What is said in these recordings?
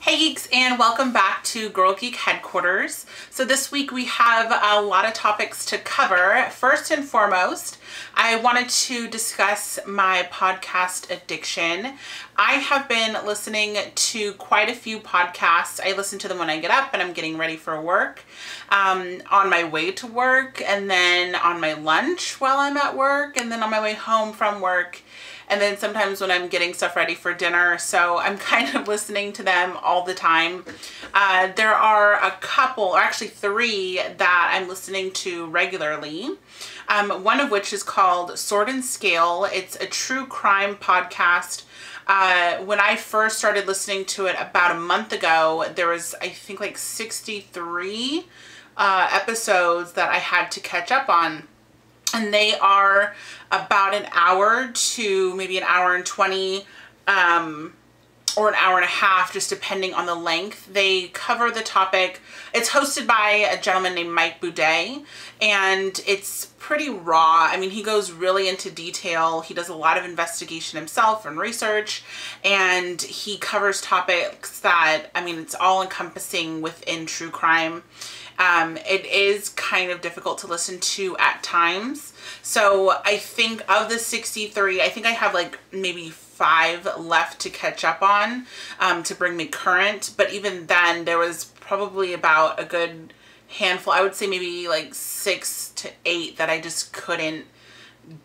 Hey Geeks, and welcome back to Girl Geek Headquarters. So this week we have a lot of topics to cover. First and foremost, I wanted to discuss my podcast addiction. I have been listening to quite a few podcasts. I listen to them when I get up and I'm getting ready for work, on my way to work, and then on my lunch while I'm at work, and then on my way home from work, and then sometimes when I'm getting stuff ready for dinner. So I'm kind of listening to them all the time. There are a couple, or actually three, that I'm listening to regularly. One of which is called Sword and Scale. It's a true crime podcast. When I first started listening to it about a month ago, there was, I think, like 63 episodes that I had to catch up on. And they are about an hour to maybe an hour and 20, or an hour and a half, just depending on the length. They cover the topic. It's hosted by a gentleman named Mike Boudet, and it's pretty raw. I mean, he goes really into detail. He does a lot of investigation himself and research, and he covers topics that, I mean, it's all encompassing within true crime. It is kind of difficult to listen to at times. So I think of the 63, I think I have like maybe 5 left to catch up on, to bring me current. But even then, there was probably about a good handful, I would say maybe like 6 to 8 that I just couldn't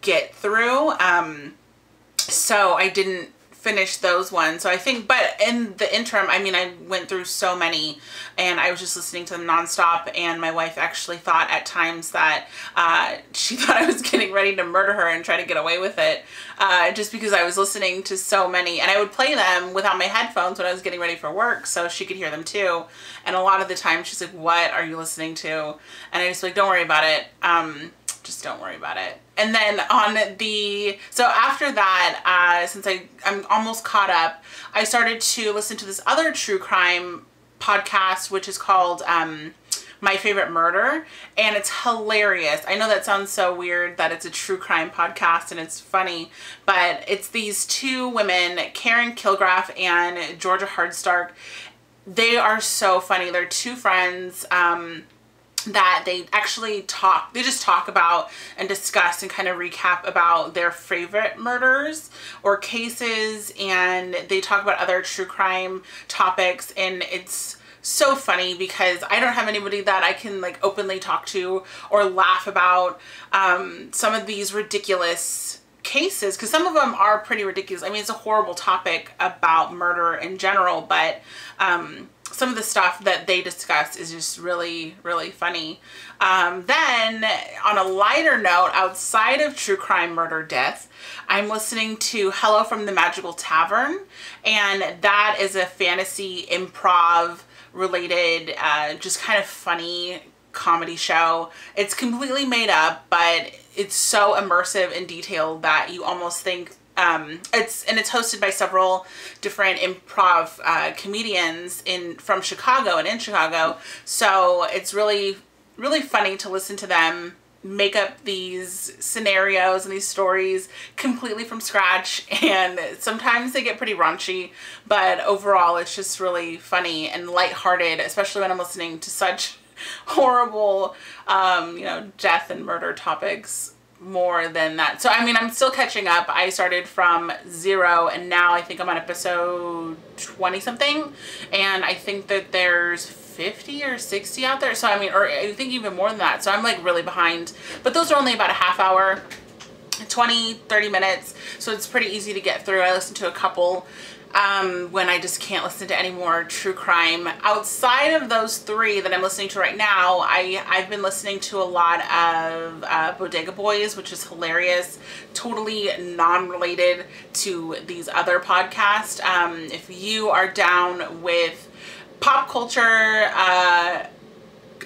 get through. So I didn't finish those ones. So I think, but in the interim, I mean, I went through so many and I was just listening to them nonstop, and my wife actually thought at times that she thought I was getting ready to murder her and try to get away with it, just because I was listening to so many. And I would play them without my headphones when I was getting ready for work so she could hear them too. And a lot of the time she's like, "What are you listening to?" And I just like, "Don't worry about it. Just don't worry about it." And then so after that, since I'm almost caught up, I started to listen to this other true crime podcast, which is called My Favorite Murder, and it's hilarious. I know that sounds so weird that it's a true crime podcast and it's funny, but it's these two women, Karen Kilgraff and Georgia Hardstark. They are so funny. They're two friends, that they actually just talk about and discuss and kind of recap about their favorite murders or cases, and they talk about other true crime topics. And it's so funny because I don't have anybody that I can like openly talk to or laugh about some of these ridiculous cases, because some of them are pretty ridiculous. I mean, it's a horrible topic about murder in general, but some of the stuff that they discuss is just really, really funny. Then on a lighter note, outside of true crime, murder, death, I'm listening to Hello from the Magical Tavern, and that is a fantasy improv related, just kind of funny comedy show. It's completely made up, but it's so immersive and detailed that you almost think it's hosted by several different improv comedians from Chicago and in Chicago. So it's really, really funny to listen to them make up these scenarios and these stories completely from scratch. And sometimes they get pretty raunchy, but overall it's just really funny and lighthearted, especially when I'm listening to such horrible, death and murder topics more than that. So I mean, I'm still catching up. I started from 0 and now I think I'm on episode 20 something, and I think that there's 50 or 60 out there. So I mean, or I think even more than that. So I'm like really behind, but those are only about a half hour, 20-30 minutes, so it's pretty easy to get through. I listened to a couple when I just can't listen to any more true crime. Outside of those 3 that I'm listening to right now, I've been listening to a lot of Bodega Boys, which is hilarious, totally non-related to these other podcasts. If you are down with pop culture,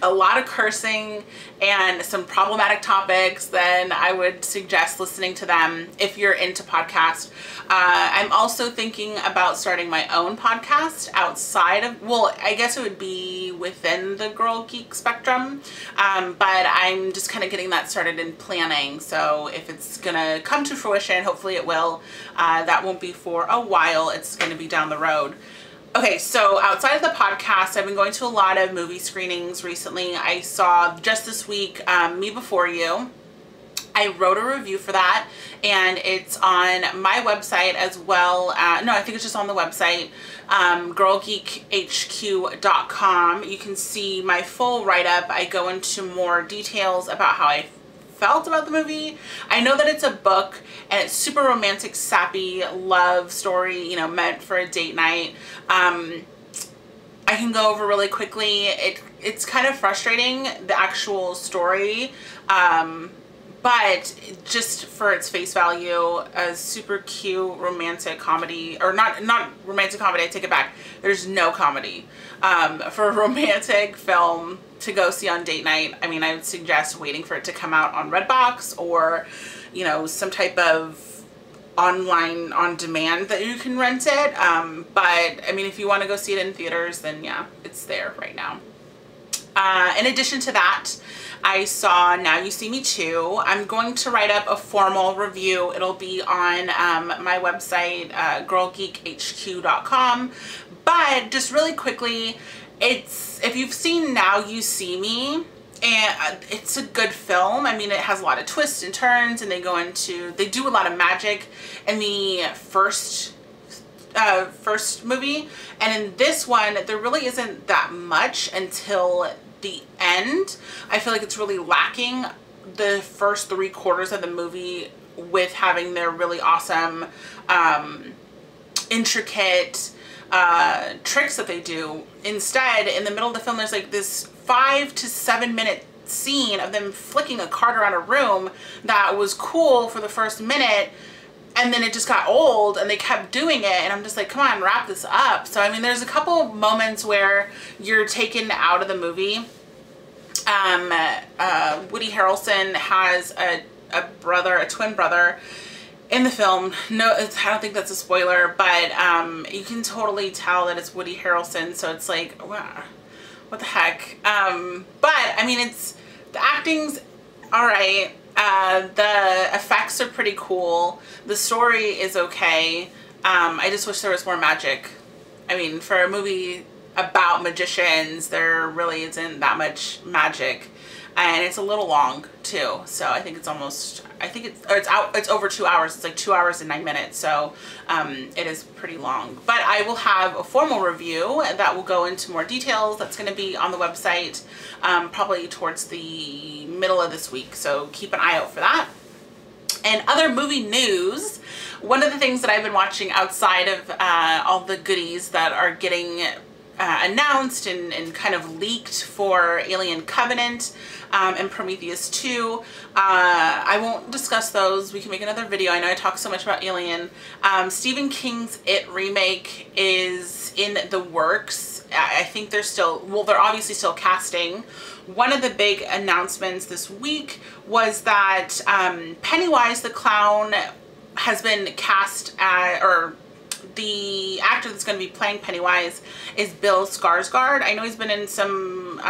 a lot of cursing and some problematic topics, then I would suggest listening to them if you're into podcasts. I'm also thinking about starting my own podcast outside of, well, I guess it would be within the Girl Geek spectrum, but I'm just kind of getting that started in planning. So if it's gonna come to fruition, hopefully it will, that won't be for a while, it's gonna be down the road. Okay, so outside of the podcast, I've been going to a lot of movie screenings recently. I saw just this week, Me Before You. I wrote a review for that, and it's on my website as well. No, I think it's just on the website, girlgeekhq.com. You can see my full write-up. I go into more details about how I felt about the movie. I know that it's a book, and it's super romantic, sappy love story, you know, meant for a date night. I can go over really quickly. It's kind of frustrating, the actual story. But just for its face value, a super cute romantic comedy, or not romantic comedy, I take it back. There's no comedy. For a romantic film to go see on date night, I mean, I would suggest waiting for it to come out on Redbox or, you know, some type of online on demand that you can rent it. But I mean, if you want to go see it in theaters, then yeah, it's there right now. In addition to that, I saw Now You See Me Too. I'm going to write up a formal review. It'll be on my website, girlgeekhq.com. But just really quickly, if you've seen Now You See Me, and it's a good film. I mean, it has a lot of twists and turns, and they do a lot of magic in the first movie, and in this one there really isn't that much until the end. I feel like it's really lacking the first 3/4 of the movie with having their really awesome intricate tricks that they do. Instead, in the middle of the film, there's like this 5 to 7 minute scene of them flicking a card around a room that was cool for the first minute, and then it just got old and they kept doing it, and I'm just like, come on, wrap this up. So I mean, there's a couple moments where you're taken out of the movie. Woody Harrelson has a twin brother in the film. No, I don't think that's a spoiler, but you can totally tell that it's Woody Harrelson, so it's like, wow, what the heck. But I mean, the acting's all right. The effects are pretty cool. The story is okay. I just wish there was more magic. I mean, for a movie about magicians, there really isn't that much magic, and it's a little long too. So I think it's over 2 hours. It's like 2 hours and 9 minutes. So it is pretty long. But I will have a formal review that will go into more details. That's going to be on the website probably towards the middle of this week. So keep an eye out for that. And other movie news, one of the things that I've been watching outside of all the goodies that are getting announced and kind of leaked for Alien Covenant and Prometheus 2. I won't discuss those. We can make another video. I know I talk so much about Alien. Stephen King's It remake is in the works. I think they're obviously still casting. One of the big announcements this week was that Pennywise the Clown has been cast or the actor that's going to be playing Pennywise is Bill Skarsgård. I know he's been in some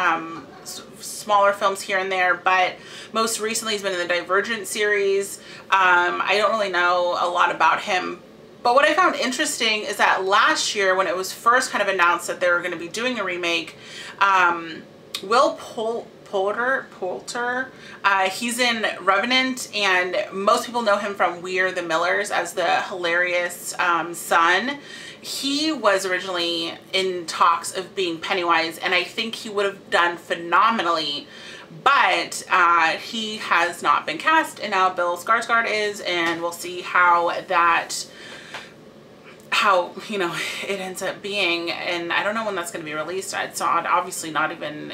smaller films here and there, but most recently he's been in the Divergent series. I don't really know a lot about him, but what I found interesting is that last year, when it was first kind of announced that they were going to be doing a remake, Will Poulter, he's in Revenant, and most people know him from We Are the Millers as the hilarious son. He was originally in talks of being Pennywise, and I think he would have done phenomenally, but he has not been cast, and now Bill Skarsgård is, and we'll see how you know it ends up being. And I don't know when that's going to be released. It's obviously not even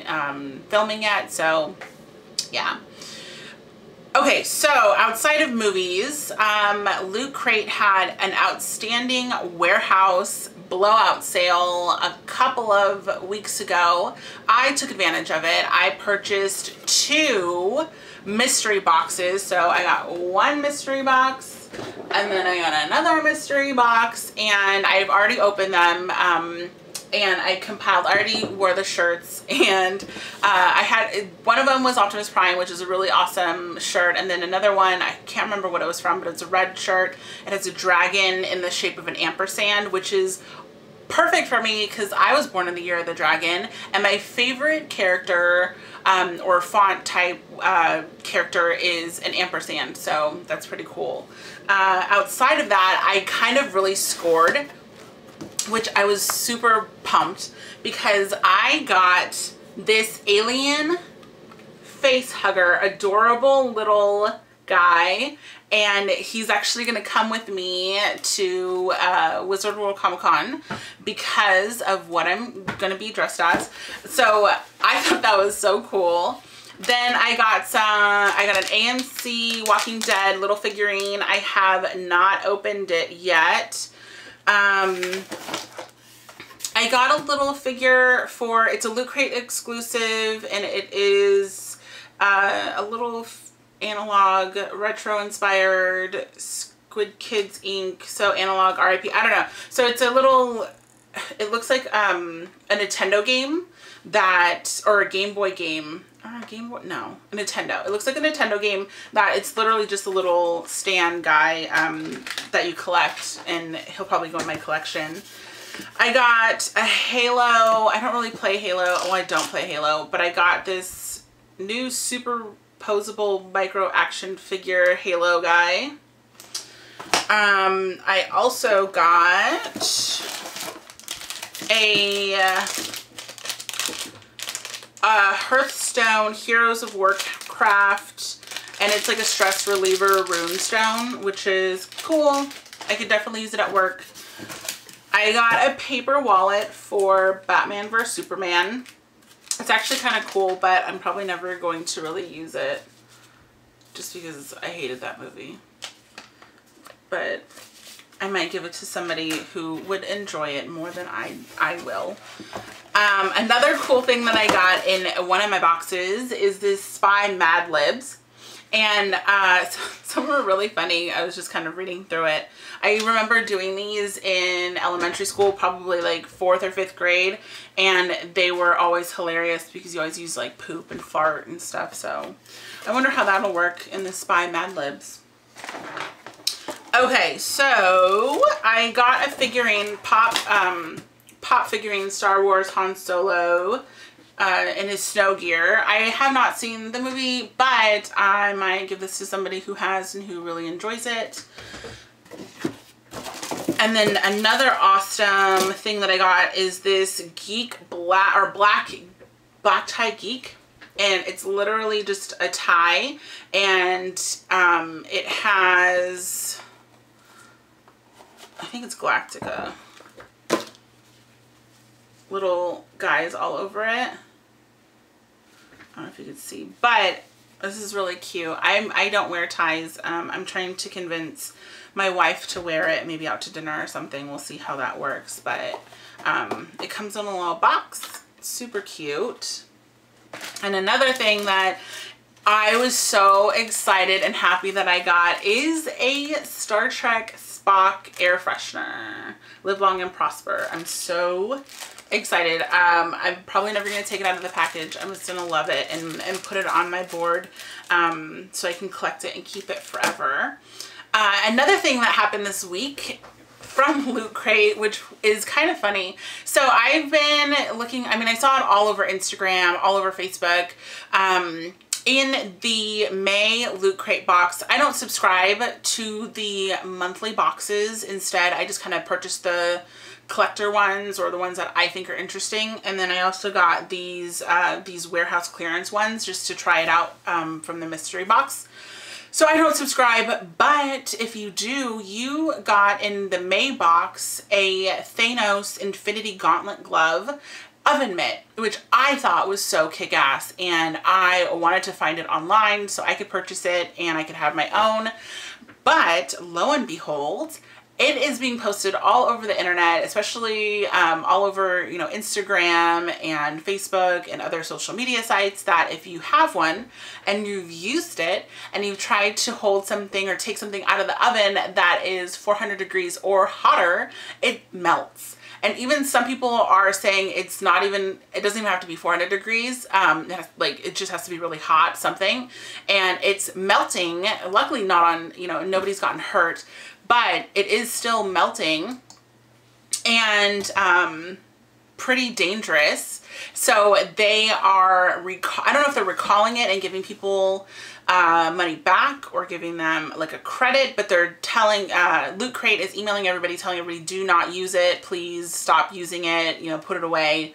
filming yet, so yeah. Okay, so outside of movies, Loot Crate had an outstanding warehouse blowout sale a couple of weeks ago. I took advantage of it. I purchased 2 mystery boxes. So I got 1 mystery box, and then I got another mystery box, and I've already opened them. And I already wore the shirts, and I had, one of them was Optimus Prime, which is a really awesome shirt, and then another one, I can't remember what it was from, but it's a red shirt. It has a dragon in the shape of an ampersand, which is perfect for me because I was born in the year of the dragon, and my favorite character or font type character is an ampersand, so that's pretty cool. Outside of that, I kind of really scored, which I was super pumped because I got this alien face hugger, adorable little guy, and he's actually gonna come with me to Wizard World Comic Con because of what I'm gonna be dressed as. So I thought that was so cool. Then I got an AMC Walking Dead little figurine. I have not opened it yet. I got a little figure for, it's a Loot Crate exclusive, and it is a little analog retro inspired Squid Kids Inc. So analog RIP, I don't know. So it's a little, it looks like a Nintendo game that, or a Game Boy game. Game Boy? No, a Nintendo. It looks like a Nintendo game that it's literally just a little stand guy that you collect, and he'll probably go in my collection. I got a Halo. I don't really play Halo. Oh, I don't play Halo, but I got this new superposable micro action figure Halo guy. I also got a Hearthstone Heroes of Warcraft, and it's like a stress reliever rune stone, which is cool. I could definitely use it at work. I got a paper wallet for Batman vs Superman. It's actually kind of cool, but I'm probably never going to really use it just because I hated that movie. But I might give it to somebody who would enjoy it more than I will. Another cool thing that I got in one of my boxes is this Spy Mad Libs. And some were really funny. I was just kind of reading through it. I remember doing these in elementary school, probably like 4th or 5th grade. And they were always hilarious because you always use like poop and fart and stuff. So I wonder how that'll work in the Spy Mad Libs. Okay, so I got a figurine, pop figurine Star Wars Han Solo in his snow gear. I have not seen the movie, but I might give this to somebody who has and who really enjoys it. And then another awesome thing that I got is this Geek black tie geek. And it's literally just a tie, and it has, I think it's Galactica, little guys all over it. I don't know if you can see, but this is really cute. I don't wear ties. I'm trying to convince my wife to wear it, maybe out to dinner or something. We'll see how that works, but it comes in a little box. Super cute. And another thing that I was so excited and happy that I got is a Star Trek Spock air freshener. Live long and prosper. I'm so excited. I'm probably never going to take it out of the package. I'm just going to love it and put it on my board so I can collect it and keep it forever. Another thing that happened this week from Loot Crate, which is kind of funny. So I've been looking, I mean, I saw it all over Instagram, all over Facebook. In the May Loot Crate box, I don't subscribe to the monthly boxes. Instead, I just kind of purchased the collector ones or the ones that I think are interesting. And then I also got these warehouse clearance ones just to try it out from the mystery box. So I don't subscribe, but if you do, you got in the May box a Thanos Infinity Gauntlet glove oven mitt, which I thought was so kick-ass, and I wanted to find it online so I could purchase it and I could have my own. But lo and behold, it is being posted all over the internet, especially all over, you know, Instagram and Facebook and other social media sites, that if you have one and you've used it and you've tried to hold something or take something out of the oven that is 400 degrees or hotter, it melts. And even some people are saying it's not even, it doesn't even have to be 400 degrees. It just has to be really hot, something. And it's melting, luckily not on, you know, nobody's gotten hurt, but it is still melting. and pretty dangerous. So they are, I don't know if they're recalling it and giving people money back or giving them like a credit, but they're telling, Loot Crate is emailing everybody, telling everybody, do not use it. Please stop using it, you know, put it away.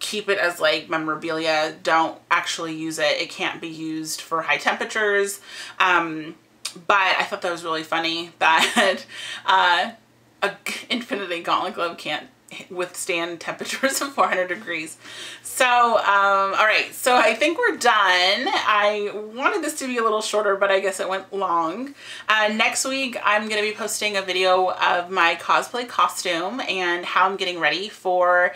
Keep it as like memorabilia. Don't actually use it. It can't be used for high temperatures. But I thought that was really funny that a Infinity Gauntlet glove can't withstand temperatures of 400 degrees. So, all right, so I think we're done. I wanted this to be a little shorter, but I guess it went long. Next week, I'm going to be posting a video of my cosplay costume and how I'm getting ready for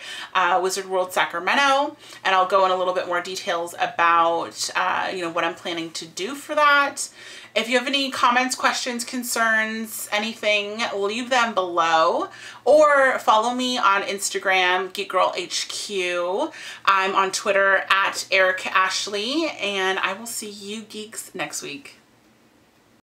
Wizard World Sacramento. And I'll go in a little bit more details about, you know, what I'm planning to do for that. If you have any comments, questions, concerns, anything, leave them below, or follow me on Instagram, GeekGirlHQ. I'm on Twitter at Eric Ashley, and I will see you geeks next week.